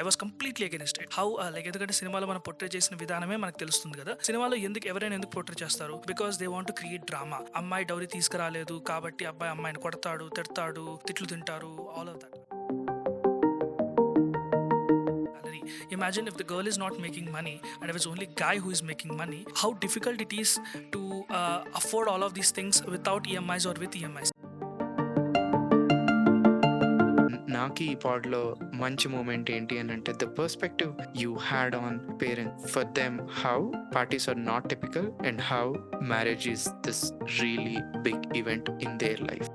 I was completely against it. How like ఎందుకంటే సినిమాలో మనం పోర్ట్రే చేసిన విధానమే మనకు తెలుస్తుంది కదా. సినిమాలో ఎవరైనా ఎందుకు పోర్ట్రే చేస్తారు? Because they want to create drama. అమ్మాయి డౌరీ తీసుకురాలేదు కాబట్టి అబ్బాయి అమ్మాయిని కొడతాడు, తిడతాడు, తిట్లు తింటారు, all of that. Imagine if the girl is not making money and if it's only guy who is making money, how difficult it is to afford all of these things without EMIs or with EMIs. నాకు ఈ పాడ్లో మంచి moment ఏంటి అని అంటే the perspective you had on parents for them how parties are not typical and how marriage is this really big event in their life.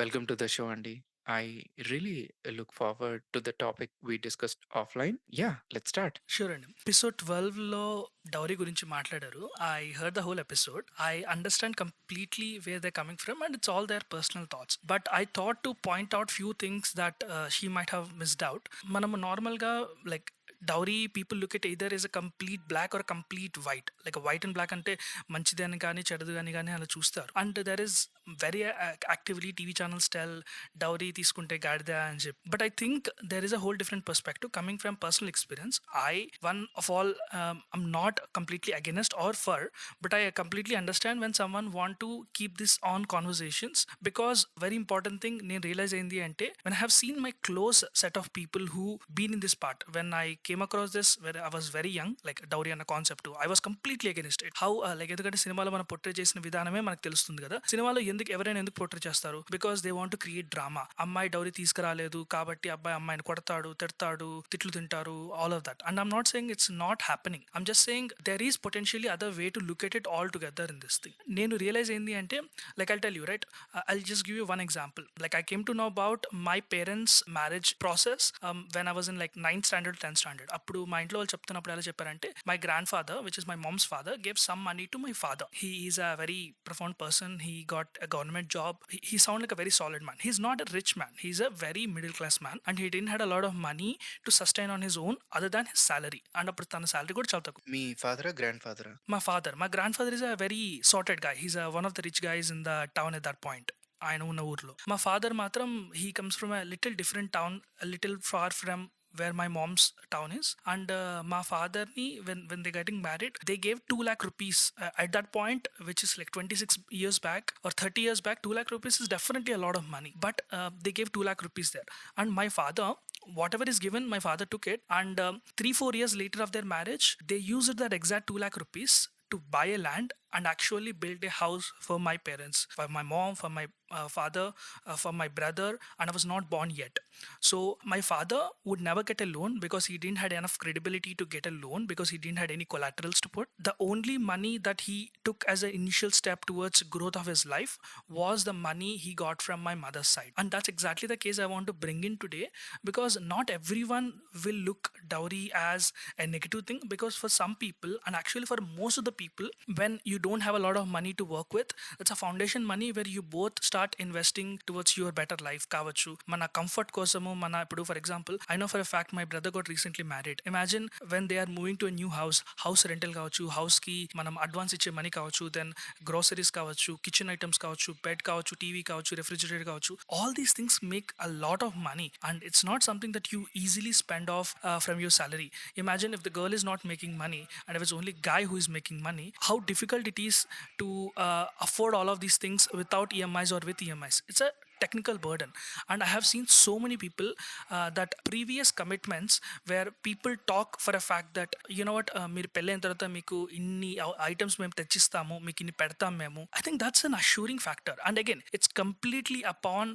Welcome to the show అండి. I really look forward to the topic we discussed offline. Yeah, let's start. Sure అండి. Episode 12లో dowry గురించి మాట్లాడారు. I heard the whole episode. I understand completely where they coming from and it's all their personal thoughts. But I thought to point out few things that she might have missed out. మనము నార్మల్గా like dowry people look at either is a complete black or complete white. Like white and black అంటే మంచిది అని కానీ చెడుది అని కానీ అలా చూస్తారు. And there is very actively TV channels tell dowry తీసుకుంటే గాడిద అని చెప్పి. But I think there is a whole different perspective coming from personal experience. I, one of all, I'm not completely against or for, but I completely understand when someone want to keep this on conversations, because very important thing నేను realise అయింది అంటే when I have seen my close set of people who been in this part, when I came across this when I was very young, like dowry అన్న concept, I was completely against it. How like ఎందుకంటే సినిమాలో మనం portray చేసిన విధానమే మనకు తెలుస్తుంది కదా. సినిమాలో ఎవరైనా ఎందుకు పోర్ట్రే చేస్తారు? Because they want to create drama. అమ్మాయి డౌరీ తీసుకురాలేదు కాబట్టి అబ్బాయి అమ్మాయిని కొడతాడు, తిడతాడు, తిట్లు తింటారు, all of that. And I'm not saying it's not happening. I'm just saying there is potentially other way to look at it all together in this thing. నేను రియలైజ్ అయింది అంటే like I'll tell you, right? I'll just give you one example. Like I came to know about my parents' marriage process when I was in like 9th standard, 10th standard. అప్పుడు మా ఇంట్లో వాళ్ళు చెప్తున్నప్పుడు ఎలా చెప్పారంటే my grandfather, which is my mom's father, gave some money to my father. He is a very profound person. He got a government job. He sounded like a very solid man. He's not a rich man. He's a very middle class man and he didn't had a lot of money to sustain on his own other than his salary. And అప్పుడు తన salary కూడా చాలా తక్కువ. మీ ఫాదరా, grand ఫాదరా? My grandfather is a very sorted guy. He's one of the rich guys in the town at that point. ఆయన ఉన్న ఊర్లో. మా father మాత్రం he comes from a little different town, a little far from where my mom's town is. And my father ni when they getting married, they gave 2 lakh rupees at that point, which is like 26 years back or 30 years back. 2 lakh rupees is definitely a lot of money, but they gave 2 lakh rupees there. And my father, whatever is given, my father took it, and 3-4 years later of their marriage, they used that exact 2 lakh rupees to buy a land and actually build a house for my parents, for my mom, for my father, for my brother, and I was not born yet. So my father would never get a loan because he didn't had enough credibility to get a loan, because he didn't had any collaterals to put. The only money that he took as an initial step towards growth of his life was the money he got from my mother's side. And that's exactly the case I want to bring in today, because not everyone will look dowry as a negative thing, because for some people, and actually for most of the people, when you don't have a lot of money to work with, it's a foundation money where you both start investing towards your better life కావచ్చు, మన comfort కోసము. మన ఇప్పుడు for example, I know for a fact my brother got recently married. Imagine when they are moving to a new house rental కావచ్చు, house కి మనం advance ఇచ్చే money కావచ్చు, దెన్ గ్రోసరీస్ కావచ్చు, కిచెన్ ఐటమ్స్ కావచ్చు, బెడ్ కావచ్చు, టీవీ కావచ్చు, refrigerator కావచ్చు, all these things make a lot of money and it's not something that you easily spend off from your salary. Imagine if the girl is not making money and if it's only guy who is making money, how difficult it is to afford all of these things without EMIs or with EMIs. It's a technical burden. And I have seen so many people that previous commitments where people talk for a fact that, you know what, మీరు పెళ్ళైన తర్వాత మీకు ఇన్ని items మేము తెచ్చిస్తాము, మీకు ఇన్ని పెడతాం మేము. I think that's an assuring factor. And again, it's completely upon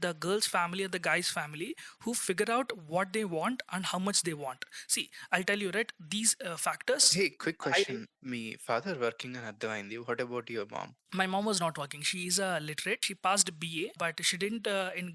the girl's family or the guy's family who figure out what they want and how much they want. See, I'll tell you, right, these factors. Hey, quick question. Me father working అని అర్థమైంది. What about your mom? My mom was not working. She is a literate. She passed BA, but she didn't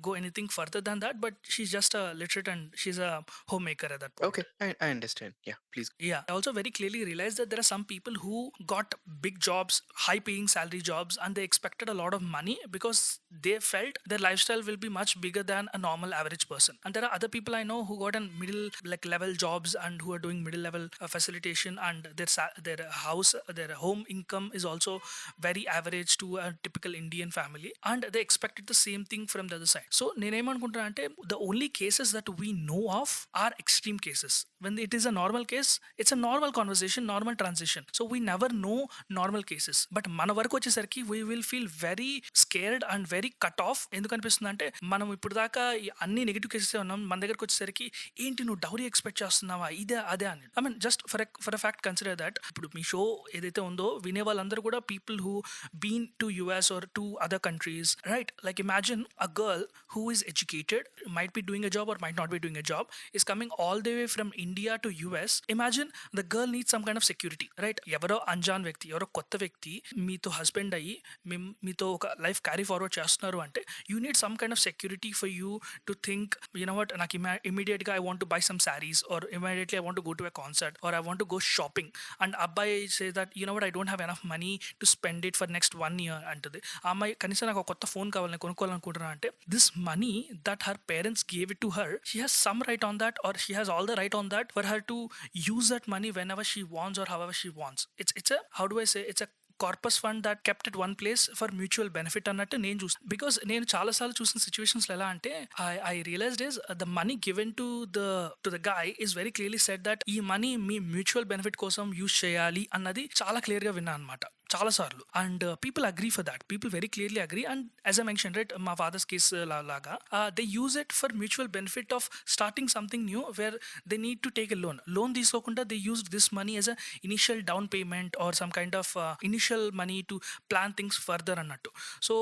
go anything further than that, but she's just a literate and she's a homemaker at that point. Okay, I understand. Yeah, please. Yeah, I also very clearly realized that there are some people who got big jobs, high paying salary jobs, and they expected a lot of money because they felt their lifestyle will be much bigger than a normal average person. And there are other people I know who got in middle like level jobs and who are doing middle level facilitation, and their house, their home income is also very average to a typical Indian family, and they expected the same thing from the other side. So నేనేమనుకుంటున్నా అంటే the only cases that we know of are extreme cases. When it is a normal case, it's a normal conversation, normal transition. So we never know normal cases. But మన వరకు వచ్చేసరికి we will feel very scared and very cut off. ఎందుకు అనిపిస్తుంది అంటే మనం ఇప్పుడు దాకా ఈ అన్ని నెగిటివ్ కేసెస్ ఉన్నాం, మన దగ్గరకు వచ్చేసరికి ఏంటి నువ్వు డౌరీ ఎక్స్పెక్ట్ చేస్తున్నావా ఇదే అదే అని. I mean just for a fact consider that ఇప్పుడు మీ షో ఏదైతే ఉందో వినే వాళ్ళందరూ కూడా people who been to US or to other countries, right? Like imagine a girl who is educated, might be doing a job or might not be doing a job, is coming all the way from India to US. Imagine the girl needs some kind of security, right? ఎవరో అంజాన్ వ్యక్తి, ఎవరో కొత్త వ్యక్తి మీతో husband అయ్యి మీతో ఒక life carry forward చేస్తున్నారు అంటే you need some kind of security for you to think you know what, నాకు ఇమీడియట్గా I want to buy some saris or immediately I want to go to a concert or I want to go shopping. And అబ్బాయి say that you know what I don't have enough money to spend it for next 1 year అంటుంది. ఆ అమ్మాయి కనీసం నాకు ఒక కొత్త phone కావాలని కొనుక్కోవాలనుకుంటున్నా అంటే this money that her parents gave it to her, she has some right on that, or she has all the right on that for her to use that money whenever she wants or however she wants. It's a, how do I say, it's a corpus fund that kept at one place for mutual benefit అన్నట్టు నేను చూస్తాను. Because నేను చాలాసార్లు చూసిన situations ఎలా అంటే I realized is the money given to the guy is very clearly set that ఈ money మీ మ్యూచువల్ బెనిఫిట్ కోసం యూజ్ చేయాలి అన్నది చాలా క్లియర్గా విన్నా అనమాట చాలా సార్లు. And people agree for that, people very clearly agree. And as I mention right, మా ఫాదర్స్ కేస్ లాగా they use it for mutual benefit of starting something new where they need to take a loan తీసుకోకుండా they use this money as a initial down payment or some kind of initial money to plan things further అన్నట్టు. So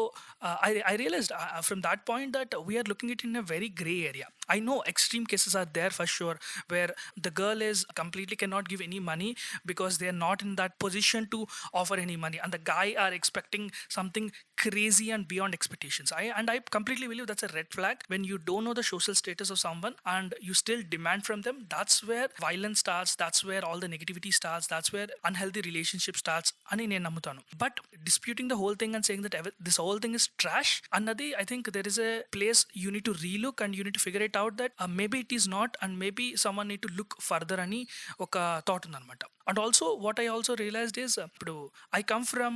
I realized from that point that we are looking it in a very gray area. I know extreme cases are there for sure where the girl is completely cannot give any money because they are not in that position to offer any money, and the guy are expecting something crazy and beyond expectations. I completely believe that's a red flag. When you don't know the social status of someone and you still demand from them, that's where violence starts, that's where all the negativity starts, that's where unhealthy relationship starts ani nenu nammutanu. But disputing the whole thing and saying that this whole thing is trash annadi, I think there is a place you need to relook and you need to figure it out that maybe it is not, and maybe someone need to look further ani oka thought undanamata. And also what I also realized is ఇప్పుడు I come from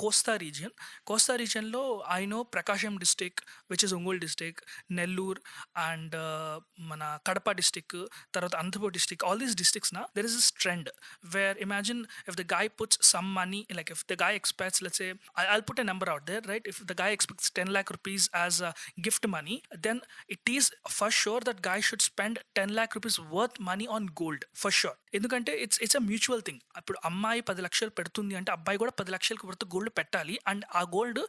కోస్తా రీజియన్లో I know Prakasam district which is Ongole district, Nellore and మన Kadapa district, తర్వాత Anantapur district, all these districts నా there is this trend where imagine if the guy puts some money, like if the guy expects, let's say I'll put a number out there, right? If the guy expects 10 lakh rupees as gift money, then it is for sure that guy should spend 10 lakh rupees worth money on gold for sure. ఎందుకంటే it's a mutual thing. ఇప్పుడు అమ్మాయి 10 లక్షలు పెడుతుంది అంటే అబ్బాయి కూడా 10 లక్షలకు worth gold పెట్టాలి. అండ్ ఆ గోల్డ్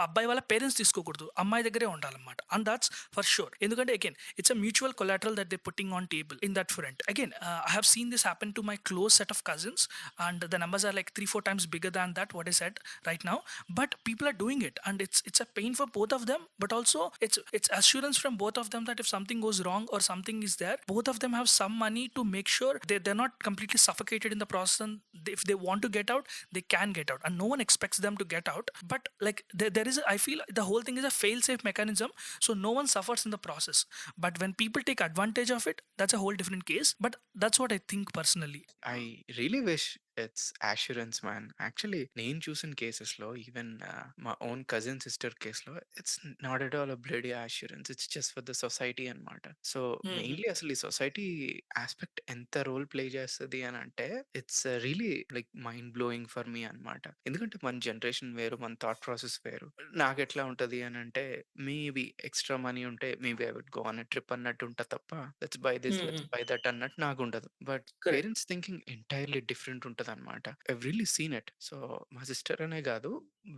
అబ్బాయి వాళ్ళ పేరెంట్స్ తీసుకోకూడదు, అమ్మాయి దగ్గరే ఉండాలన్నమాట. And that's for sure. ఎందుకంటే again it's a mutual collateral that they putting on table in that front. Again I have seen this happen to my close set of cousins and the numbers are like 3-4 times bigger than that what I said right now. But people are doing it, and it's a pain for both of them, but also it's assurance from both of them that if something goes wrong or something is there, both of them have some money to make sure they're not completely suffocated in the process, and if they want to get out they can get out, and no one expects them to get out. But like there is I feel the whole thing is a fail safe mechanism, so no one suffers in the process. But when people take advantage of it, that's a whole different case. But that's what I think personally. I really wish it's assurance, man. Actually, నేను చూసిన కేసెస్లో even మా own cousin sister కేసులో it's not at all a bloody assurance, it's just for the society అనమాట. So Mhm. Mainly అసలు ఈ society aspect ఎంత role play చేస్తుంది అని అంటే it's really like mind blowing for me అనమాట. ఎందుకంటే మన జనరేషన్ వేరు, మన థాట్ ప్రాసెస్ వేరు. నాకు ఎట్లా ఉంటది అని అంటే మేబీ ఎక్స్ట్రా మనీ ఉంటే maybe I would go on a trip అన్నట్టు ఉంటా తప్ప let's buy this Mhm. Let's buy that అన్నట్టు నాకు ఉండదు. But Correct. Parents thinking entirely different ఉంటదనమాట. I've really seen it. So మా సిస్టర్ అనే కాదు,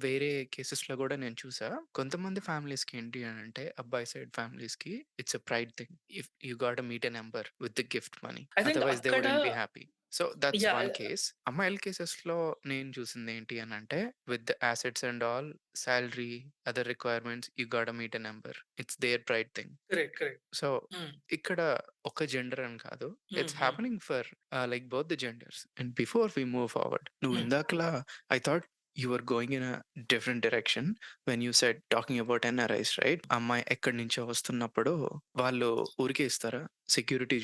వేరే కేసెస్‌లో గూడా నేను చూసా. కొంతమంది ఫ్యామిలీస్‌కి ఏంటి అనంటే అబ్బాయి సైడ్ ఫ్యామిలీస్‌కి it's a pride thing. If you got meet a number with the gift money. I think otherwise they అక్కడ wouldn't be happy. So that's yeah! One case. అమ్మాయిల కేసెస్‌లో నేను చూసింది ఏంటి అనంటే, with the assets and all, salary, other requirements, you got meet a number. It's their pride thing. Correct. Correct. So hmm. ఇక్కడ ఒక gender అని కాదు. Hmm. It's hmm. Happening for like both the genders. And before we move forward, నువ్వు hmm. ఇందాకలా I thought you are going in a different direction when you said talking about NRIs, right? అమ్మాయి ఎక్కడి నుంచో వస్తున్నప్పుడు వాళ్ళు ఊరికే ఇస్తారా? Security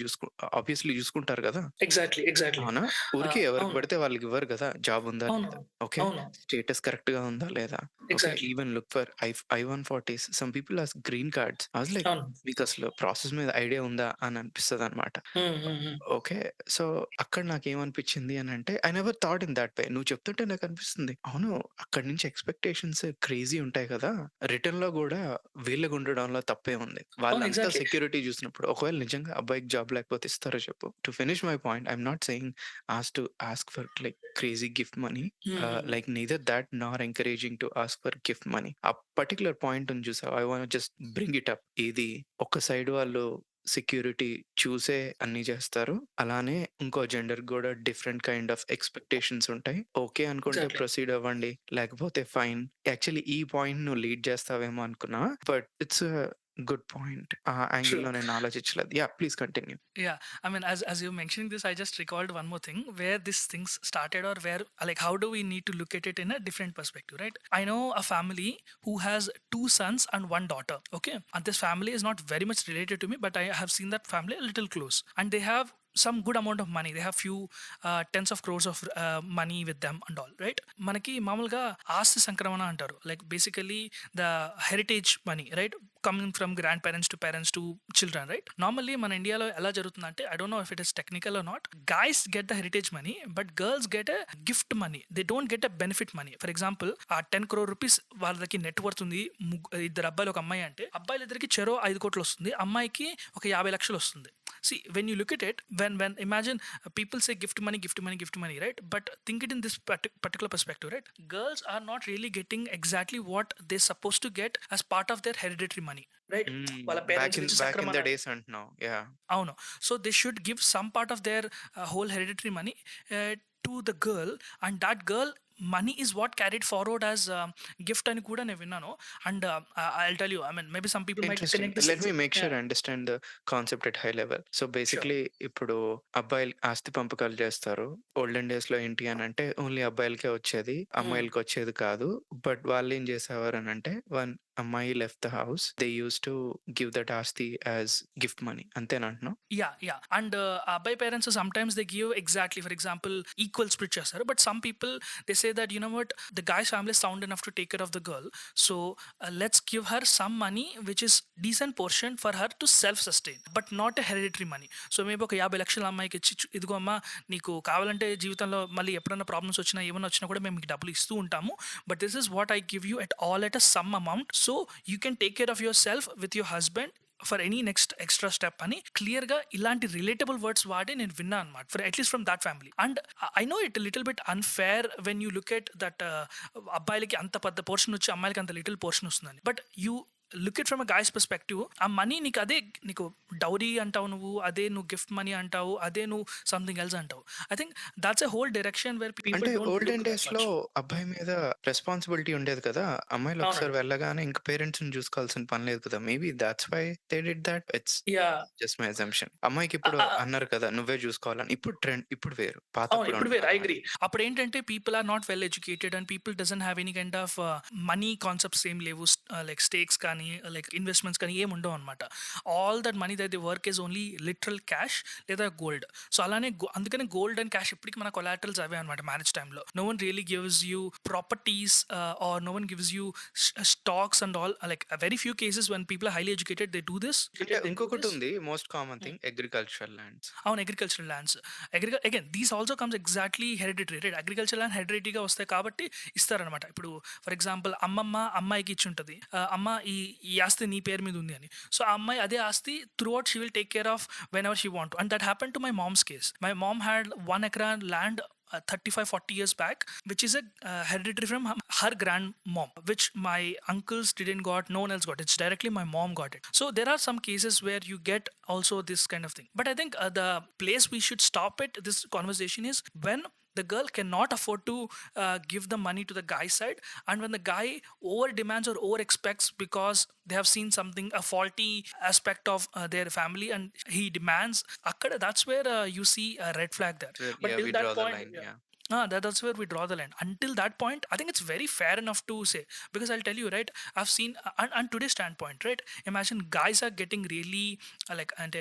obviously చూసుకుంటారు కదా! ఎగ్జాక్ట్‌లీ. ఎగ్జాక్ట్‌లీ. అవునా? ఊరికే ఎవరికి అవును. పడితే వాళ్ళకి ఇవ్వరు కదా! జాబ్ ఉందా అవును. లేదా? ఓకే. అవును. స్టేటస్ కరెక్ట్‌గా ఉందా లేదా? Okay. Exactly. Even look for I-140s. Some people ask green cards. I was like, అవును. మీకసలు ప్రాసెస్ మీద ఐడియా ఉందా అని అనిపిస్తదనమాట. హ్మ్. హ్మ్. హ్మ్. ఓకే. సో, అక్కడ నాకేమనిపించింది అనంటే, I never thought in that way. నువ్వు చెప్తుంటే నాకనిపిస్తుంది. అవును. అక్కడి నుంచి ఎక్స్‌పెక్టేషన్స్ క్రేజీ ఉంటాయి కదా! రిటర్న్‌లో గూడా వీళ్ళకుండడంలో తప్పేముంది? అవును. వాళ్ళంతా ఎగ్జాక్ట్‌లీ. సెక్యూరిటీ జూసినప్పుడు, ఒకవేళ నిజంగా అబ్బాయికి జాబ్ లేకపోతే ఇస్తారో చెప్పు? To finish my point, I'm not saying ask for like crazy gift money. హ్మ్. హ్మ్. Like neither that nor encouraging to ask for gift money. ఆ పర్టిక్యులర్ పాయింట్ ఉంది చూసావా? I want just bring it up. ఇది ఒక side వాళ్ళు security చూసే అన్నీ చేస్తారు. అలానే ఇంకో జెండర్ గూడా డిఫరెంట్ కైండ్ ఆఫ్ ఎక్స్‌పెక్టేషన్స్ ఉంటాయి. ఓకే అనుకుంటే ఎగ్జాక్ట్‌లీ. ప్రొసీడ్ అవ్వండి. లేకపోతే ఫైన్. యాక్చువల్లీ ఈ పాయింట్ నువ్వు లీడ్ చేస్తావేమో అనుకున్నా. But it's a good point. ఆ ట్రూ. యాంగిల్‌లో నేను ఆలోచించలేదు. Yeah! Please continue. Yeah, I mean, as you're mentioning this, I just recalled one more thing where these things started, or where, like, how do we need to look at it in a different perspective, right? I know a family who has two sons and one daughter. Okay, and this family is not very much related to me, but I have seen that family a little close, and they have some good amount of money. They have few tens of crores of money with them and all, right? మనకి మామూలుగా ఆస్తి సంక్రమణ అంటారు, like basically the heritage money, right? Coming from grand parents to parents to children, right? Normally మన ఇండియాలో ఎలా జరుగుతుందంటే, I don't know if it is technical are not, guys get the heritage money but girls get a gift money. They don't get a benefit money. For example, ఆ 10 crore rupees వాళ్ళకి net worth ఉంది, ఇద్దరు అబ్బాయిలు ఒక అమ్మాయి అంటే, అబ్బాయిలు ఇద్దరికి చెరో 5 కోట్లు వస్తుంది, అమ్మాయికి ఒక 50 లక్షలు వస్తుంది. See, when you look at it, when imagine, people say gift money, gift money, gift money, right? But think it in this particular perspective, right? Girls are not really getting exactly what they're supposed to get as part of their hereditary money, right? హ్మ్. వాళ్ళ back parents in నుంచి back in సంక్రమణ. The days అంటున్నావు. Yeah! అవును. So they should give some part of their whole hereditary money to the girl, and that girl money is what carried forward as gift అని కూడా నేను విన్నాను. And I tell you, I mean, maybe some people might interesting. Connect this. Let me make sure I understand the concept at high level. So, sure. Basically ఇప్పుడు అబ్బాయిలు ఆస్తి పంపకాలు చేస్తారు. Olden డేస్‌లో ఏంటి అనంటే ఓన్లీ అబ్బాయిలకే వచ్చేది. అమ్మాయిలకొచ్చేది కాదు. బట్ వాళ్ళేం చేసేవారనంటే, అమ్మాయి left the house, they used to give that ఆస్తి యాస్ గిఫ్ట్ మనీ. అంతేనంటున్నావు? Yeah, yeah. And అబ్బాయి parents sometimes they give exactly, for example, equal split చేస్తారు. But some people, they say that, you know what, the guy's family is sound enough to take care of the girl, so let's give her some money which is decent portion for her to self sustain, but not a hereditary money. So maybe ఒక 50 లక్షల అమ్మాయికి ఇచ్చి, ఇదిగో అమ్మా, నీకు కావాలంటే జీవితంలో మళ్ళీ ఎప్పుడైనా ప్రాబ్లమ్స్ వచ్చినా ఏమైనా వచ్చినా కూడా మేము మీకు డబ్బులు ఇస్తూ ఉంటాము, but this is what I give you at all at a some amount, so you can take care of your self with your husband for any next extra step అని క్లియర్ గా ఇలాంటి రిలేటబుల్ వర్డ్స్ వాడి నేను విన్నా అనమాట, for at least from that family. And I know it little bit unfair when you look at that, అబ్బాయిలకి అంత పెద్ద పోర్షన్ వచ్చి అమ్మాయిలకి అంత లిటిల్ పోర్షన్ వస్తుందని. But you look it from a guys perspective, ఆ మనీ నీకు అదే, నీకు డౌరీ అంటావు నువ్వు, అదే నువ్వు గిఫ్ట్ మనీ అంటావు, అదే నువ్వు సంథింగ్ ఎల్స్ అంటావు. I think that's a whole direction where people అంటే డోంట్ లుక్ ఓల్డెన్ దట్ డేస్‌లో మచ్. అబ్బాయి మీద రెస్పాన్సిబిలిటీ ఉండేది కదా! అమ్మాయిలు ఒకసారి అవునండి. వెళ్ళగానే ఇంక పేరెంట్స్‌ని చూసుకోవాల్సిన పని లేదు కదా! Maybe that's why they did that. It's yeah. Just my assumption. అమ్మాయికిప్పుడు అన్నారు కదా! నువ్వే చూసుకోవాలని. ఇప్పుడు ట్రెండ్ ఇప్పుడు వేరు. అవును. పాతప్పుడు ఇప్పుడు వేరు. ఐ అంటున్నానమాట. అగ్రీ. అప్పుడేంటంటే people are not well educated and people doesn't have any kind of money concepts ఏం లేవు. లైక్ స్టేక్స్ కానీ, లైక్ ఇన్వెస్ట్‌మెంట్స్ కానీ ఏమి ఉండవనమాట. All that money that they work is only literal cash లేదా గోల్డ్. సో అలానే అందుకనే గోల్డ్ అండ్ క్యాష్ ఇప్పటికి మన కొలాటరల్స్ అవే అనమాట మ్యారేజ్ టైమ్‌లో. No one really gives you properties or no one gives you stocks and all. Like very few cases when people are highly educated they do this. అంటే ఇంకొకటుంది most common thing, agricultural lands. అవును. Agricultural lands. Again these also comes exactly hereditary, right? Agricultural land హెరిడిటరీగా వస్తాయి కాబట్టి ఇస్తారనమాట. ఇప్పుడు for example, అమ్మమ్మ అమ్మాయికి ఇచ్చుంటది. అమ్మ, ఈ ఈ ఆస్తి నీ పేరు మీద ఉంది అని. సో ఆ అమ్మాయి అదే ఆస్తి through out she will take care of whenever she want to. And that happened to my mom's case. My mom had 1 acre land 35-40 years back, which is a hereditary from her grandmom, which my uncles didn't got, no one else got. It's directly my mom got it. So there are some cases where you get also this kind of thing. But I think the place we should stop it, this conversation, is when the girl cannot afford to give the money to the guy side, and when the guy over demands or over expects because they have seen something, a faulty aspect of their family, and he demands akkada, that's where you see a red flag there. But Yeah, till we that draw the point, line. yeah. Yeah. That's where we draw the line. Until that point, I think it's very fair enough to say, because I'll tell you, right? I've seen, and today's standpoint, right? Imagine guys are getting really and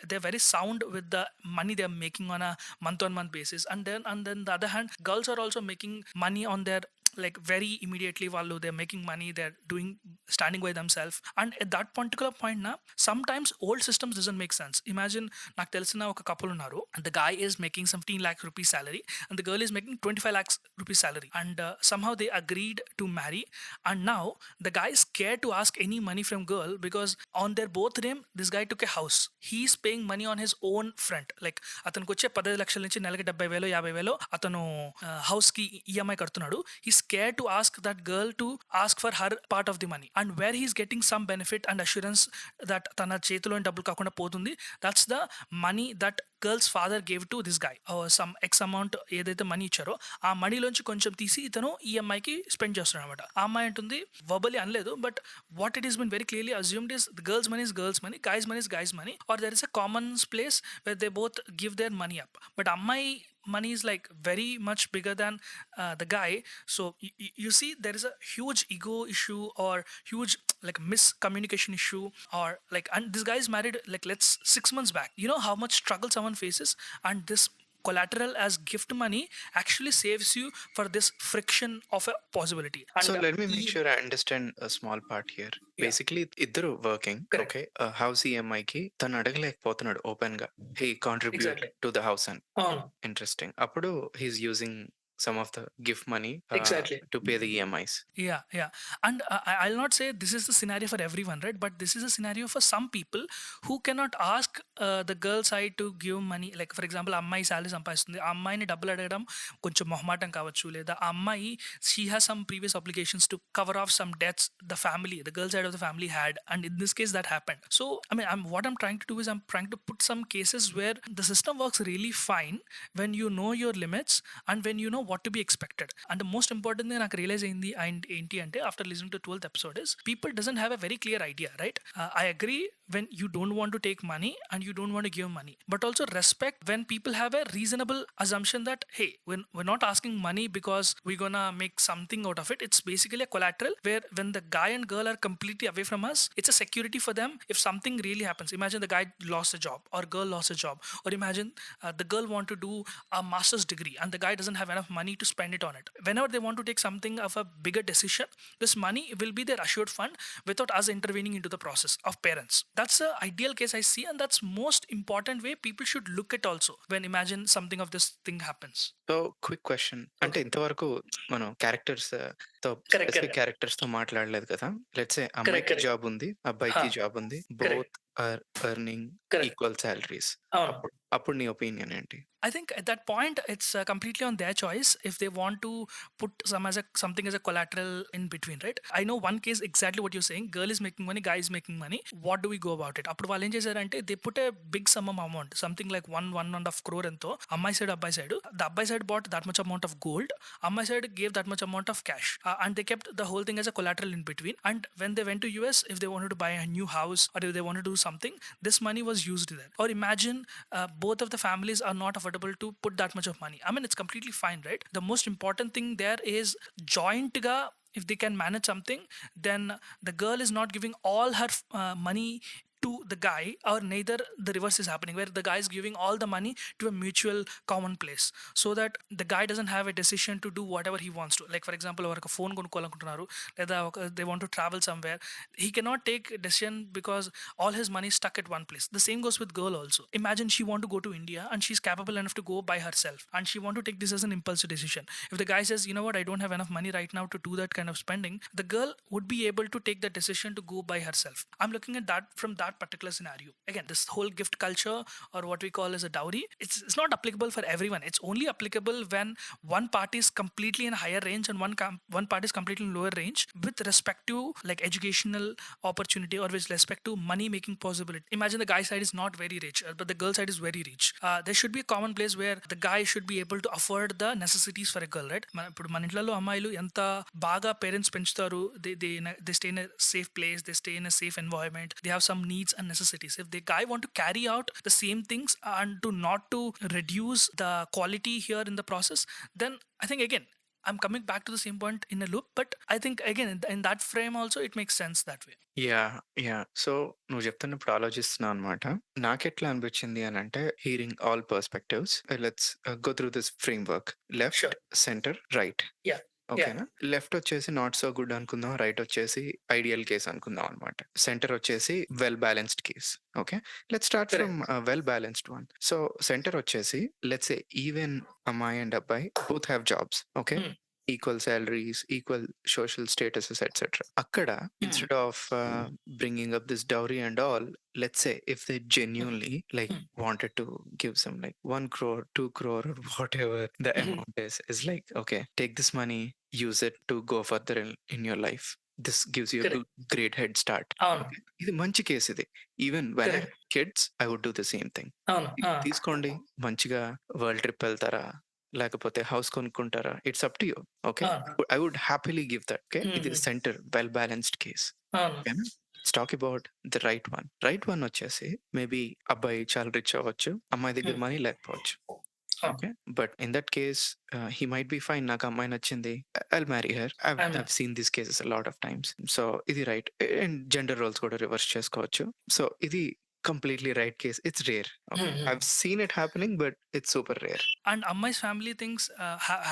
they're very sound with the money they're making on a month-on-month basis, and then the other hand, girls are also making money on their, like, very immediately while they're making money, they're doing, standing by themselves. And at that particular point now, sometimes old systems doesn't make sense. Imagine, నాకు తెలిసిన ఒక couple ఉన్నారు, and the guy is making some 15 lakh rupees salary and the girl is making 25 lakhs rupees salary, and somehow they agreed to marry. And now the guy is scared to ask any money from girl, because on their both name this guy took a house. He's paying money on his own front. Like, అతనికి వచ్చే 15 లక్షల నుంచి నెలకి 70,000 50,000 అతను house కి EMI కడుతున్నాడు. He's scared to ask that girl to ask for her part of the money, and where he's getting some benefit and assurance that తన చేతిలో డబ్బులు కాకుండా పోతుంది, that's the money that girl's father gave to this guy, or some x amount ఏదైతే money ఇచ్చారో ఆ మనీలోంచి కొంచెం తీసి ఇతను ఈఎంఐకి స్పెండ్ చేస్తున్నాడు అనమాట. ఆ అమ్మాయి అంటుంది, వర్బలీ అనలేదు, but what it is been very clearly assumed is girls money is girls money, guys money is guys money, or there is a common place where they both give their money up. But అమ్మాయి money is like very much bigger than the guy. So you see there is a huge ego issue, or huge like miscommunication issue, or like, and this guy is married like, let's 6 months back. You know how much struggle someone faces, and this collateral as gift money actually saves you for this friction of a possibility. And So let me make sure I understand a small part here. Basically, ఇద్దరు working. Correct. Okay, house EMI కి తను అడగలేకపోతున్నాడు open గా. He contribute Exactly. To the house and అవును, interesting. అప్పుడు he's using some of the gift money Exactly. to pay the EMIs. Yeah. And I'll not say this is the scenario for everyone, right? But this is a scenario for some people who cannot ask the girl side to give money. Like, for example, అమ్మాయి salary సంపాదిస్తుంది, ఆ అమ్మాయిని డబ్బులు అడగడం కొంచెం మొహమాటం కావచ్చు, లేదా ఆ అమ్మాయి, she has some previous obligations to cover off some debts the girl side of the family had, and in this case that happened. So I mean, what I'm trying to do is I'm trying to put some cases where the system works really fine when you know your limits and when you know what to be expected. And the most important thing నాకు realise అయింది and ఏంటి అంటే, after listening to 12th episode, is people doesn't have a very clear idea, right? I agree when you don't want to take money and you don't want to give money, but also respect when people have a reasonable assumption that, hey, we're not asking money because we're gonna make something out of it. It's basically a collateral where when the guy and girl are completely away from us, it's a security for them if something really happens. Imagine the guy lost a job or girl lost a job, or imagine the girl want to do a master's degree and the guy doesn't have enough money to spend it on it. Whenever they want to take something of a bigger decision, this money will be their assured fund without us intervening into the process of parents. That's the ideal case I see, and that's most important way people should look at also when imagine something of this thing happens. So quick question, అంటే ఇంతవరకు మనం characters తో specific characters తో మాట్లాడలేదు కదా. Let's say అమ్మాయికి job ఉంది, అబ్బాయికి జాబ్ ఉంది, both are earning equal salaries. అప్పుడు నీ ఒపీనియన్ ఏంటి? I think at that point it's completely on their choice if they want to put something as a collateral in between, right? I know one case exactly what you're saying. Girl is making money, guy is making money. What do we go about it? Appudu vallu em chesarante, they put a big sum of amount, something like 1.5 crore ento. Ammai side, abbai side. The abbai side bought that much amount of gold. Ammai side gave that much amount of cash, and they kept the whole thing as a collateral in between. And when they went to US, if they wanted to buy a new house or if they wanted to do something, this money was used there. Or imagine both of the families are not affordable to put that much of money. I mean, it's completely fine, right? The most important thing there is joint ga, if they can manage something, then the girl is not giving all her money to the guy, or neither the reverse is happening where the guy is giving all the money to a mutual common place, so that the guy doesn't have a decision to do whatever he wants to. Like, for example, ఒక phone కొనుక్కోవాలనుకుంటున్నారు, లేదా they want to travel somewhere, he cannot take a decision because all his money is stuck at one place. The same goes with girl also. Imagine she want to go to India and she's capable enough to go by herself, and she want to take this as an impulsive decision. If the guy says, you know what, I don't have enough money right now to do that kind of spending, the girl would be able to take that decision to go by herself. I'm looking at that from that that particular scenario. Again, this whole gift culture, or what we call as a dowry, it's not applicable for everyone. It's only applicable when one party is completely in a higher range and one party is completely in lower range with respect to like educational opportunity or with respect to money making possibility. Imagine the guy side is not very rich, but the girl side is very rich. There should be a common place where the guy should be able to afford the necessities for a girl, right? ఇప్పుడు మన ఇంట్లో అమ్మాయిలు ఎంత బాగా parents పెంచుతారు, they stay in a safe place, they stay in a safe environment, they have some needs and necessities. If the guy want to carry out the same things and to not to reduce the quality here in the process, then I think again I'm coming back to the same point in a loop. But I think again in that frame also it makes sense that way. Yeah so నువ్వు చెప్తున్నప్పుడు ఆలోచిస్తున్నా అనమాట. నాకెట్లా అనిపించింది అని అంటే, hearing all perspectives, let's go through this frame work. Left, Sure. Centre, right. Yeah. ఓకేనా? Left వచ్చేసి not so good అనుకుందాం, రైట్ వచ్చేసి ఐడియల్ కేస్ అనుకుందాం అనమాట. సెంటర్ వచ్చేసి well balanced case. Okay, let's start Correct. From well balanced one. So centre వచ్చేసి let's say even అమ్మాయి and అబ్బాయి both have jobs. Okay, Hmm. equal salaries, equal social statuses, etc. Akkada, instead of bringing up this dowry and all, let's say if they genuinely like wanted to give some like 1 crore, 2 crore, or whatever the amount is like, okay, take this money, use it to go further in your life. This gives you a Correct. great head start. అవును. Okay, ఇది మంచి case. ఇది even when I Correct. Kids I would do the same thing. అవును. తీసుకోండి, మంచిగా world trip వెళ్తారా, లేకపోతే house కొనుక్కుంటారా, it's up to you. Okay, I would happily give that. Okay, ఇది సెంటర్ వెల్ బ్యాలెన్స్డ్ కేస్. అవును. ఓకేనా? Talk about the right one. Right one వచ్చేసి మేబీ అబ్బాయి చాలా రిచ్ అవ్వచ్చు, అమ్మాయి దగ్గర మనీ లేకపోవచ్చు. Okay, but in that case he might be fine. నాకు అమ్మాయి నచ్చింది, I'll marry her. I've seen these cases a lot of times. So ఇది రైట్. అండ్ జెండర్ రోల్స్ కూడా రివర్స్ చేసుకోవచ్చు. సో ఇది completely right case. It's rare. Okay, I've seen it happening, but it's super rare. And Ammai's family thinks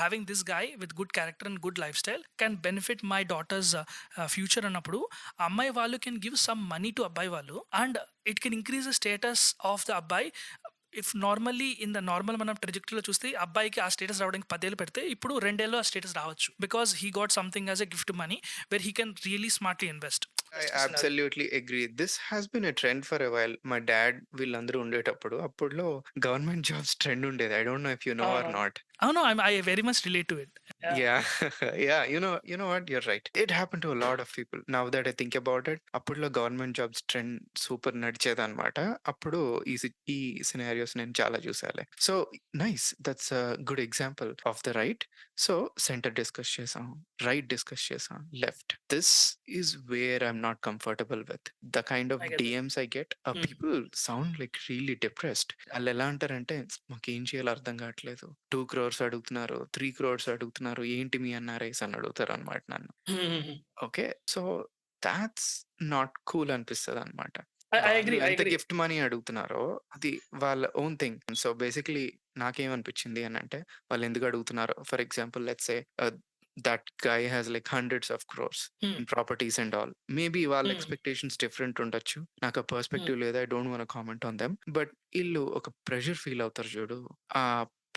having this guy with good character and good lifestyle can benefit my daughter's future అన్నప్పుడు అమ్మాయి వాళ్ళు can give some money to అబ్బాయి వాళ్ళు, and it can increase the status of the అబ్బాయి. If normally in the normal మనం ట్రెజెక్టరీలో చూస్తే అబ్బాయికి ఆ స్టేటస్ రావడానికి 10 ఏళ్ళు పెడితే ఇప్పుడు 2 ఏళ్ళు ఆ స్టేటస్ రావచ్చు, because he got something as a gift money where he can really smartly invest. I absolutely agree. This has been a trend for a while. My dad వీళ్ళందరూ ఉండేటప్పుడు అప్పుడులో గవర్నమెంట్ జాబ్స్ ట్రెండ్ ఉండేది. I don't know if you know or not. Oh no, I very much relate to it. Yeah. Yeah, you know what, you're right. It happened to a lot of people. Now that I think about it, అప్పుడులో government jobs trend super నడిచేది అనమాట. అప్పుడు ఈ scenarios నేను చాలా చూసాలే. So nice, that's a good example of the right. So centre discuss చేసాం, right discuss చేసాం, left. This is where I'm not comfortable with the kind of I get that. DMs I get. People sound like really depressed. వాళ్ళు ఎలా అంటారంటే, మాకేం చేయాలో అర్థం కావట్లేదు, 2 crores అడుగుతున్నారు, 3 crores అడుగుతున్నారు, ఏంటి మీ ఎన్ఆర్ఐస్ అని అడుగుతారు అనమాట నన్ను. Okay, so that's not cool అనిపిస్తుంది అనమాట. I agree. ఎంత గిఫ్ట్ మనీ అడుగుతున్నారో అది వాళ్ళ ఓన్ థింగ్. సో బేసిక్లీ నాకేమనిపించింది అని అంటే, వాళ్ళు ఎందుకు అడుగుతున్నారో, for example let's say that guy has like hundreds of crores in properties and all. Maybe వాళ్ళ ఎక్స్పెక్టేషన్స్ డిఫరెంట్ ఉండొచ్చు. నాకు ఆ పర్స్పెక్టివ్ లేదా, I don't want comment on them. But వీళ్ళు ఒక ప్రెషర్ ఫీల్ అవుతారు చూడు, ఆ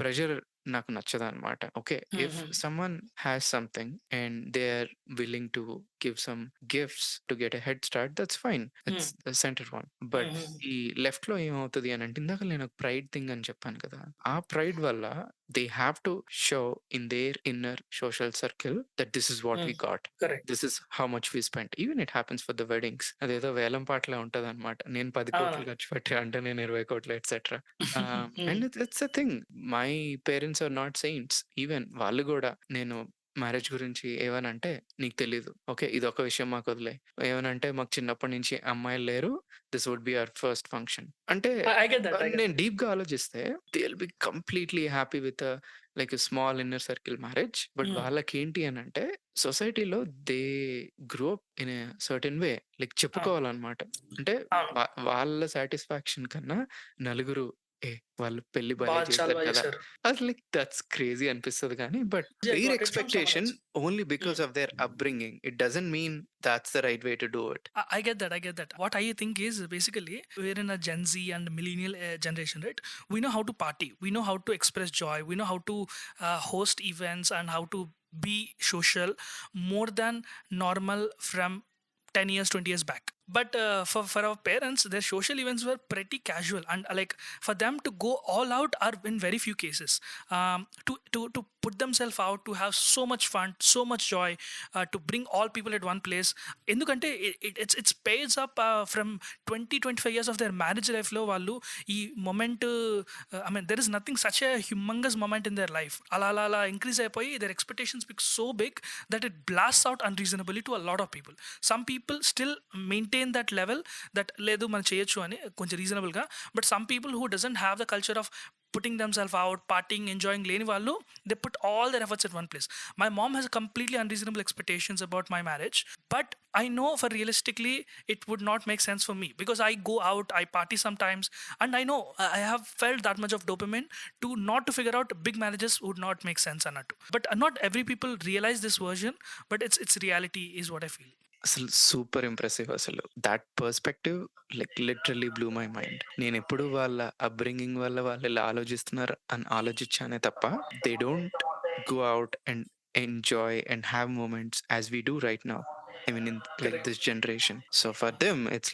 ప్రెషర్ నాకు నచ్చదు అనమాట. Okay, if someone has something and they are willing to give some gifts to get a head start, that's fine. That's the center one. But ఈ left లో ఏమవుతుంది అని అంటే, ఇందాక నేను ప్రైడ్ థింగ్ అని చెప్పాను కదా, ఆ ప్రైడ్ వల్ల they have to show in there inner social circle that this is what we got, Correct. This is how much we spend. Even it happens for the weddings. అదేదో వేలం పాటలే ఉంటది అనమాట. నేను 10 కోట్లు ఖర్చు పెట్టి అంటే నేను 20 కోట్లు etcetera. And it's a thing. My parents are not saints. Even వాళ్ళు కూడా నేను మ్యారేజ్ గురించి ఏమనంటే, నీకు తెలీదు, ఓకే ఇది ఒక విషయం మాకు వదిలే, ఏమనంటే మాకు చిన్నప్పటి నుంచి అమ్మాయిలు లేరు, this would be our first function అంటే, I get that. I get నేను డీప్ గా ఆలోచిస్తే they will be completely happy with like small inner circle marriage. But వాళ్ళకి ఏంటి అని అంటే, సొసైటీలో they grow up in a certain way, like చెప్పుకోవాలన్నమాట. అంటే వాళ్ళ సాటిస్ఫాక్షన్ కన్నా నలుగురు వాళ్ళు పెళ్లి భలే చేశారు కదా, అది లైక్ దట్స్ క్రేజీ అనిపిస్తుంది. కానీ but their expectation only because of their upbringing, it doesn't mean that's the right way to do it. I get that. I get that. What I think is basically we're in a Gen Z and millennial generation, right? We know how to party. We know how to express joy. We know how to host events and how to be social more than normal from 10 years, 20 years back. But for our parents, their social events were pretty casual, and like for them to go all out are in very few cases. To put themselves out, to have so much fun, so much joy, to bring all people at one place. ఎందుకంటే it's pays up from 20-25 years of their marriage life లో వాళ్ళు ఈ moment, I mean there is nothing such a humongous moment in their life. అలా increase అయిపోయి their expectations become so big that it blasts out unreasonably to a lot of people. Some people still maintain that level, that లేదు మనం చేయొచ్చు అని కొంచెం రీజనబుల్గా. But some people who doesn't have the culture of putting themselves out, partying, enjoying లేని వాళ్ళు, they put all their efforts at one place. My mom has completely unreasonable expectations about my marriage, but I know for realistically it would not make sense for me because I go out, I party sometimes, and I know I have felt that much of dopamine to not to figure out big marriages would not make sense అన్నట్టు. But not every people realize this version, but it's reality is what I feel. అసలు super impressive. అసలు that perspective like literally blue my mind. నేను ఎప్పుడు వాళ్ళ upbringing వల్ల వాళ్ళు ఇలా ఆలోచిస్తున్నారు అని ఆలోచించానే తప్ప they don't go out and enjoy and have moments as we do right now. I mean, in like Correct. this generation. So for them, it's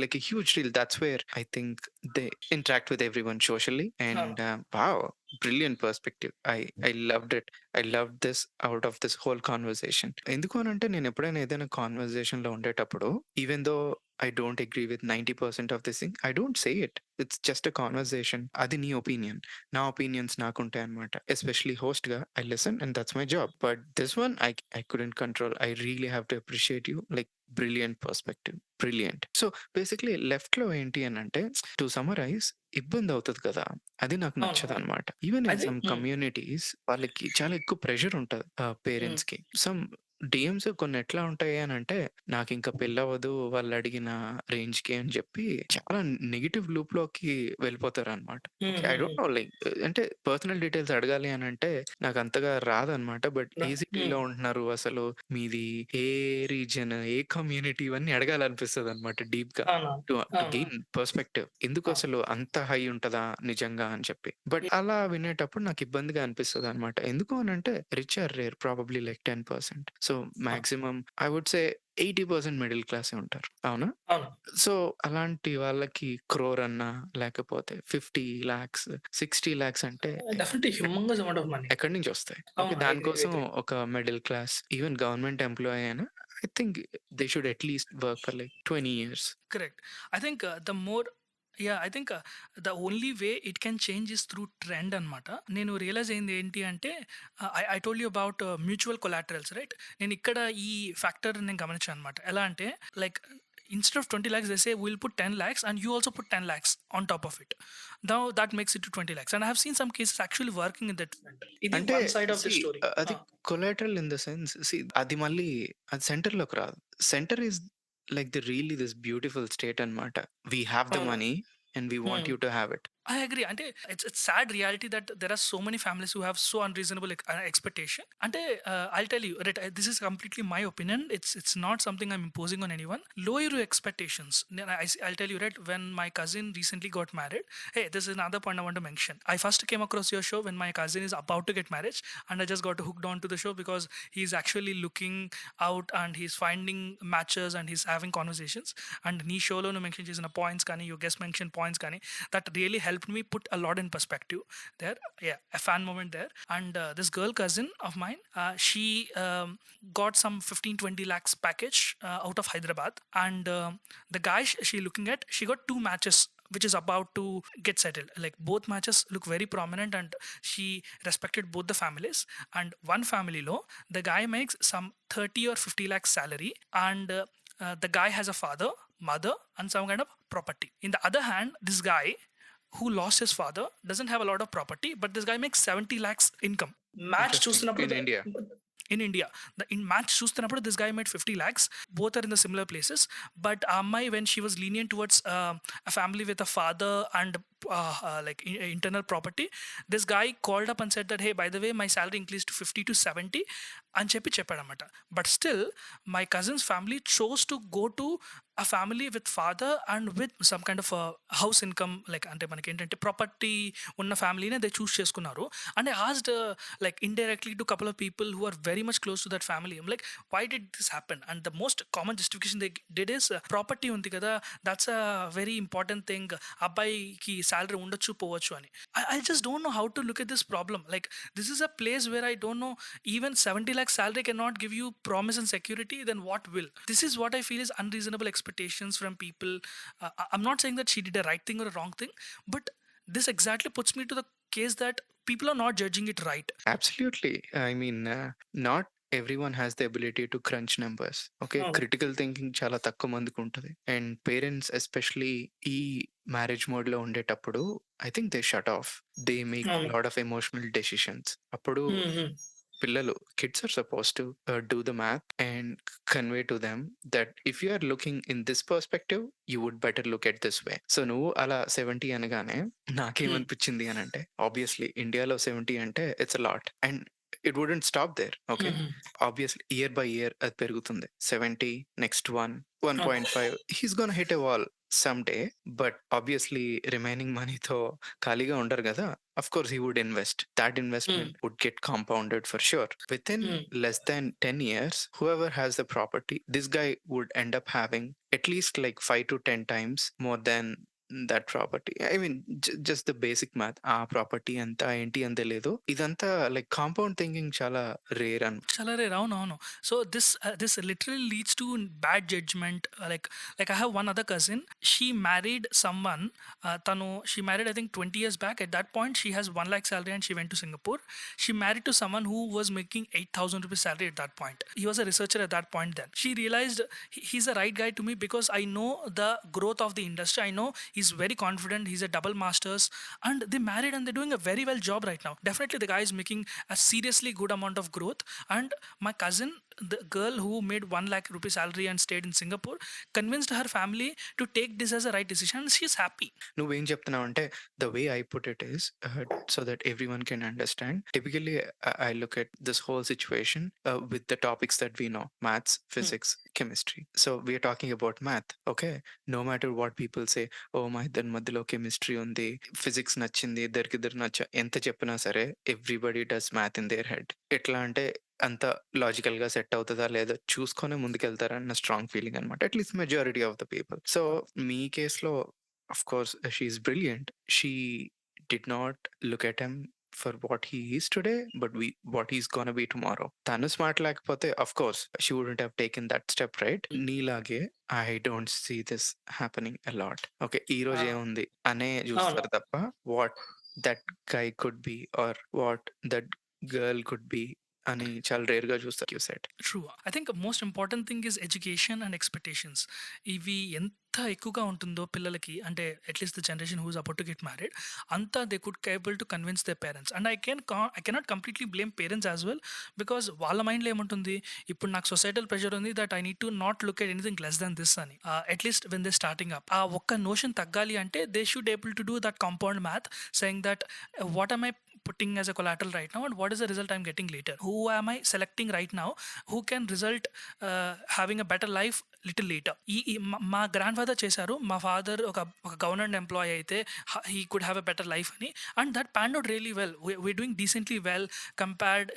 like a huge deal. That's where I think they interact with everyone socially. And wow, brilliant perspective. I loved it. I loved this out of this whole conversation. ఎందుకు అనంటే నేను ఎప్పుడైనా ఏదైనా conversation లో ఉండేటప్పుడు, even though I don't agree with 90% of this thing, I don't say it. It's just a conversation. అది నీ opinion, నా ఒపీనియన్స్ నాకుంటాయి అనమాట. ఎస్పెషలీ హోస్ట్ గా I listen and that's my job. But this one I couldn't control. I really have to appreciate you. Like brilliant perspective, brilliant. So basically left లో ఏంటి అని అంటే, to summarise, ఇబ్బంది అవుతుంది కదా, అది నాకు నచ్చదు అనమాట. ఈవెన్ ఇన్ సమ్ కమ్యూనిటీస్ వాళ్ళకి చాలా ఎక్కువ ప్రెషర్ ఉంటుంది పేరెంట్స్ కి. సమ్ డిఎమ్స్ కొన్ని ఎట్లా ఉంటాయి అని అంటే, నాకు ఇంకా పెళ్ళవదు వాళ్ళు అడిగిన రేంజ్ కి అని చెప్పి చాలా నెగిటివ్ లూప్ లోకి వెళ్ళిపోతారు అనమాట. ఐ డోంట్ నో, లైక్ అంటే పర్సనల్ డీటెయిల్స్ అడగాలి అని అంటే నాకు అంతగా రాదనమాట. బట్ ఏ సిటీలో ఉంటున్నారు, అసలు మీది ఏ రీజన్, ఏ కమ్యూనిటీ, ఇవన్నీ అడగాలనిపిస్తుంది అనమాట డీప్ గా, టు గెయిన్ పర్స్పెక్టివ్. ఎందుకు అసలు అంత హై ఉంటదా నిజంగా అని చెప్పి. బట్ అలా వినేటప్పుడు నాకు ఇబ్బందిగా అనిపిస్తుంది అనమాట. ఎందుకు అని అంటే rich or rare, probably like 10%. So maximum I would say 80% middle క్లాసే ఉంటారు. అవునా? సో అలాంటి వాళ్ళకి క్రోర్ అన్నా లేకపోతే 50 lakhs 60 lakhs అంటే definitely humongous amount of money. ఎక్కడి నుంచి వస్తాయి? అవును, ఓకే, I agree, దానికోసం I agree. ఒక middle class, even government employee అయినా I think they should at least work for like 20 years. Correct. I think the more, yeah, I think the only way it can change is through trend అనమాట. నేను realise అయింది ఏంటి అంటే, I told you about mutual collaterals, right? నేను ఇక్కడ ఈ factor నేను గమనించాను అనమాట. ఎలా అంటే, like instead of 20 lakhs they say we'll put 10 lakhs and you also put 10 lakhs on top of it. Now that makes it to 20 lakhs, and I have seen some cases actually working in that front. ఇది అంటే one side of the see, story. అది collateral in the sense, అది మళ్ళీ అది centre లోకి రాదు. Centre is like the really this beautiful state అన్నమాట. We have the money and we want you to have it. I agree. Ante it's sad reality that there are so many families who have so unreasonable expectation. Ante I'll tell you, right, this is completely my opinion. It's not something I'm imposing on anyone. Lower your expectations. I'll tell you, right, when my cousin recently got married. Hey, this is another point I want to mention. I first came across your show when my cousin is about to get married, and I just got hooked onto the show because he's actually looking out and he's finding matches and he's having conversations. And nee show lo nu mention chesina points kani, you guest mention points kani, that really helped me put a lot in perspective there. Yeah, a fan moment there. And this girl cousin of mine, she got some 15-20 lakhs package out of Hyderabad, and the guy she looking at, she got 2 matches which is about to get settled. Like both matches look very prominent, and she respected both the families. And one family low, the guy makes some 30 or 50 lakhs salary, and the guy has a father, mother, and some kind of property. In the other hand, this guy who lost his father doesn't have a lot of property, but this guy makes 70 lakhs income. Match చూస్తున్నప్పుడు In India. in India, in match చూస్తున్నప్పుడు this guy made 50 lakhs. Both are in the similar places. But Ammai, when she was lenient towards a family with a father and like internal property. This guy called up and said that, hey, by the way, my salary increased to 50 to 70 అని చెప్పాడనమాట. But still my cousins family chose to go to a family with father and with some kind of a house income, like అంటే మనకి ఏంటంటే property ఉన్న ఫ్యామిలీనే they choose చేసుకున్నారు. And I asked like indirectly to couple of people who are very much close to that family. I'm like, why did this happen? And the most common justification they did is property ఉంది కదా, that's a very important thing, అబ్బాయికి salary ఉండొచ్చు పోవచ్చు అని. I just don't know how to look at this problem. Like, this is a place where I don't know, even 70 lakh salary cannot give you promise and security, then what will? This is what I feel is unreasonable expectations from people. I'm not saying that she did a right thing or a wrong thing, but this exactly puts me to the case that people are not judging it right. Absolutely. I mean, not everyone has the ability to crunch numbers. Okay, Oh. critical thinking చాలా తక్కువ మందికి ఉంటుంది. And parents especially ఈ marriage mode లో ఉండేటప్పుడు I think they shut off, they make lot of emotional decisions. అప్పుడు పిల్లలు, kids are supposed to do the math and convey to them that if you are looking in this perspective, you would better look at this way. So నువ్వు అలా 70 అనగానే నాకేమనిపించింది అని అంటే, obviously ఇండియాలో 70 అంటే it's a lot and it wouldn't stop there. Okay, obviously year by year అది పెరుగుతుంది. 70, next 1.5, he's gonna hit a wall some day. But obviously remaining మనీతో ఖాళీగా ఉండరు కదా. Of course, he would invest. That investment would get compounded for sure. Within less than 10 years, whoever has the property, this guy would end up having at least like 5 to 10 times more than that property. I mean, just the basic math. ఆ property అంతా ఏంటి అని తెలియదు. ఇదంతా like compound thinking చాలా rare అని. చాలా rare, అవును. So this literally leads to bad judgment. Like I have one other cousin, she married someone, she married I think 20 years back. At that point she has 1 lakh salary and she went to Singapore. She married to someone who was making 8,000 rupees salary at that point. He was a researcher at that point. Then she realized he's the right guy to me because I know the growth of the industry. I know he's very confident, he's a double masters, and they married and they're doing a very well job right now. Definitely the guy is making a seriously good amount of growth. And my cousin, the girl who made 1 lakh rupee salary and stayed in Singapore, convinced her family to take this as a right decision, and she's happy. నువ్వేం చెప్తున్నావు అంటే, the way I put it is so that everyone can understand. Typically I look at this whole situation with the topics that we know, maths, physics, chemistry. So we're talking about math. Okay, no matter what people say, ఓ మా ఇద్దరి మధ్యలో chemistry ఉంది, physics నచ్చింది, ఇద్దరికిద్దరు ఎంత చెప్పినా సరే everybody does math in their head. ఎట్లా అంటే అంత లాజికల్ గా సెట్ అవుతుందా లేదా చూసుకొని ముందుకెళ్తారన్న స్ట్రాంగ్ ఫీలింగ్ అనమాట, at least majority of the people. So మీ కేసులో of course she's brilliant. She did not look at him for what he is today, but what he's gonna be tomorrow. Tanu smart లేకపోతే of course she wouldn't have taken that step, right? నీలాగే I don't see this happening a lot. Okay, ఈ రోజు ఏముంది అనే చూస్తారు తప్ప what that guy could be or what that girl could be అని చాలా రేర్ గా చూస్తారు. You said true. I think most important thing is education and expectations. ఇవి ఎంత ఎక్కువగా ఉంటుందో పిల్లలకి, అంటే at least the generation who is about to get married, అంతా they could capable to convince they parents. And I cannot completely blame parents as well, because వాళ్ళ మైండ్లో ఏముంటుంది, ఇప్పుడు నాకు సొసైటల్ ప్రెషర్ ఉంది that I need to not look at anything less than this అని. At least when they starting up, ఆ ఒక్క notion తగ్గాలి అంటే they should able to do that compound math, saying that what am I putting as a collateral right now and what is the result I'm getting later, who am I selecting right now who can result having a better life little later. మా grand father చేశారు, మా father ఒక government employee అయితే he could have a better life అని, and that panned out really well. We're doing decently well compared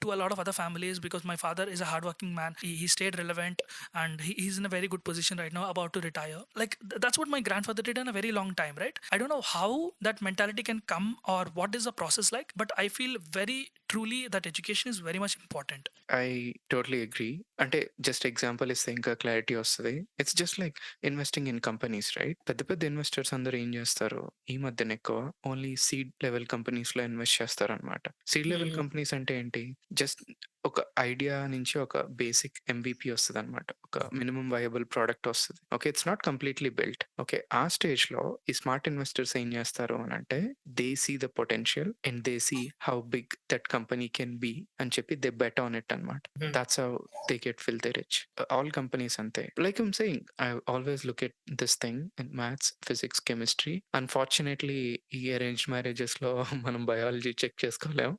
to a lot of other families, because my father is a hardworking man. He stayed relevant and he's in a very good position right now, about to retire. Like that's what my grandfather did in a very long time, right? I don't know how that mentality can come or what is the process like, but I feel very truly that education is very much important. I totally agree. అంటే just example ఇస్తే ఇంకా clarity వస్తుంది. It's just like investing in companies, right? పెద్ద పెద్ద investors అందరూ ఏం చేస్తారు ఈ మధ్యన, ఎక్కువ ఓన్లీ సీడ్ లెవెల్ కంపెనీస్ లో ఇన్వెస్ట్ చేస్తారు అనమాట. సీడ్ లెవెల్ కంపెనీస్ అంటే ఏంటి? జస్ట్ ఒక ఐడియా నుంచి ఒక బేసిక్ ఎంవిపీ వస్తదనమాట. ఒక మినిమమ్ వయబుల్ ప్రొడక్ట్ వస్తది. Okay. It's not completely built. Okay. ఆ స్టేజ్‌లో ఈ స్మార్ట్ ఇన్వెస్టర్స్ ఏం చేస్తారు అనంటే, they see the potential and they see how big that company can be అని చెప్పి దే బెట్ ఆన్ ఇట్ అనమాట. That's how they get filthy rich. All companies అంతే. Like I'm saying I always look at this thing in maths, physics, chemistry. Unfortunately ఈ arranged మ్యారేజెస్‌లో మనం biology check చేసుకోలేం.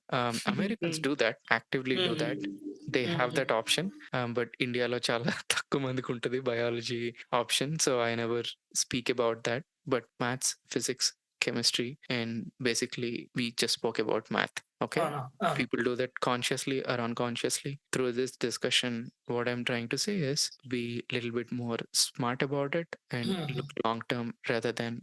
Americans do that. Actively do that. They have that option. But ఇండియాలో చాలా తక్కువ మందికుంటది biology option. So, I never speak about that. But maths, physics, chemistry, and basically we just spoke about math. Okay. People do that consciously or unconsciously. Through this discussion, what I'm trying to say is be a little bit more smart about it and look long term rather than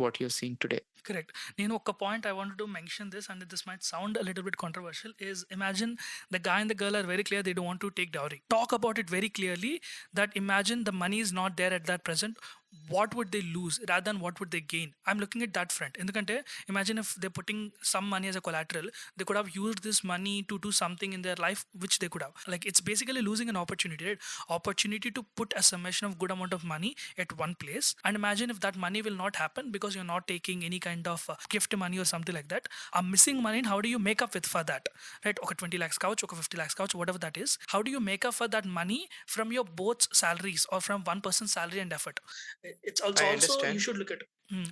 what you're seeing today. Correct. నేను ఒక point I wanted to mention this and this might sound a little bit controversial is imagine the guy and the girl are very clear they don't want to take dowry. Talk about it very clearly that imagine the money is not there at that present. What would they lose rather than what would they gain? I'm looking at that front. ఎందుకంటే imagine if they're putting some money as a collateral, they could have used this money to do something in their life which they could have. Like it's basically losing an opportunity, right? Opportunity to put a summation of good amount of money at one place. And imagine if that money will not happen because you're not taking any kind of gift money or something like that. A missing money, how do you make up with for that? Right? Okay, 20 lakhs couch, okay, 50 lakhs couch, whatever that is. How do you make up for that money from your both salaries or from one person's salary and effort? It's I also you understand. should look at.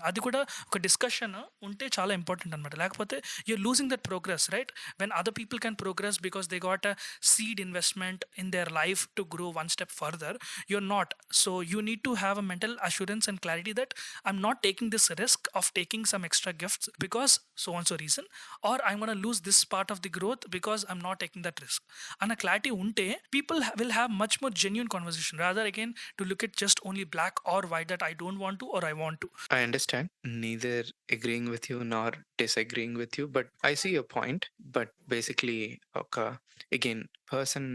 అది కూడా ఒక discussion ఉంటే చాలా important అనమాట. లేకపోతే you're losing that progress, right? When other people can progress because they got a seed investment in their life to grow one step further, you're not. So you need to have a mental assurance and clarity that I'm not taking this risk of taking some extra gifts because so and so reason, or I'm going to lose this part of the growth because I'm not taking that risk. And a clarity unte, people will have much more genuine conversation rather again to look at just only black or white that I don't want to or I want to. I understand. Neither agreeing with you nor disagreeing with you, but I see your point. But basically, okay, again, person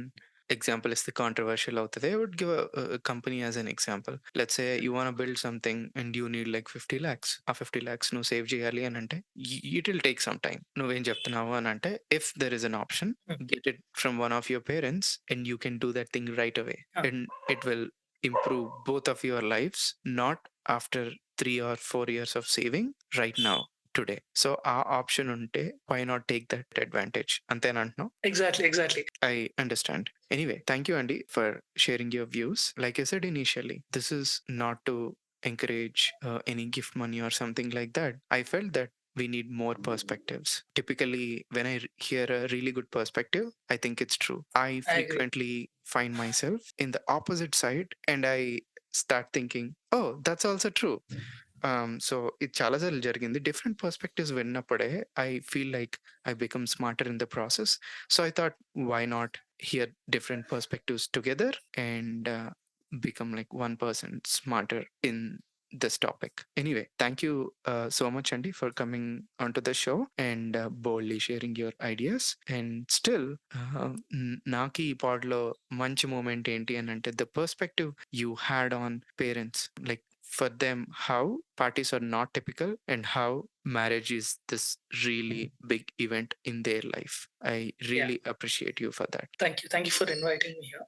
example is the controversial out there. I would give a company as an example. Let's say you want to build something and you need like 50 lakhs. A 50 lakhs no save చేయాలి అని అంటే it will take some time. నువ్వేం చెప్తున్నావు అని అంటే if there is an option, get it from one of your parents and you can do that thing right away. And it will improve both of your lives, not after 3 or 4 years of saving right now, today. So our option unte, why not take that advantage? Antenantuno. Exactly. I understand. Anyway, thank you, Andy, for sharing your views. Like I said initially, this is not to encourage any gift money or something like that. I felt that we need more perspectives. Typically, when I hear a really good perspective, I think it's true. I I agree. frequently find myself in the opposite side and I start thinking, oh, that's also true. So ఇది చాలా సార్లు జరిగింది. Different perspectives విన్నప్పుడే I feel like I become smarter in the process. So I thought why not hear different perspectives together and become like 1% smarter in this topic. Anyway, thank you so much, Andy, for coming onto the show and boldly sharing your ideas. And still, నాకు ఈ పాడ్లో మంచి moment ఏంటి అని అంటే the perspective you had on parents, like for them how parties are not typical and how marriage is this really big event in their life. I really appreciate you for that. Thank you for inviting me here.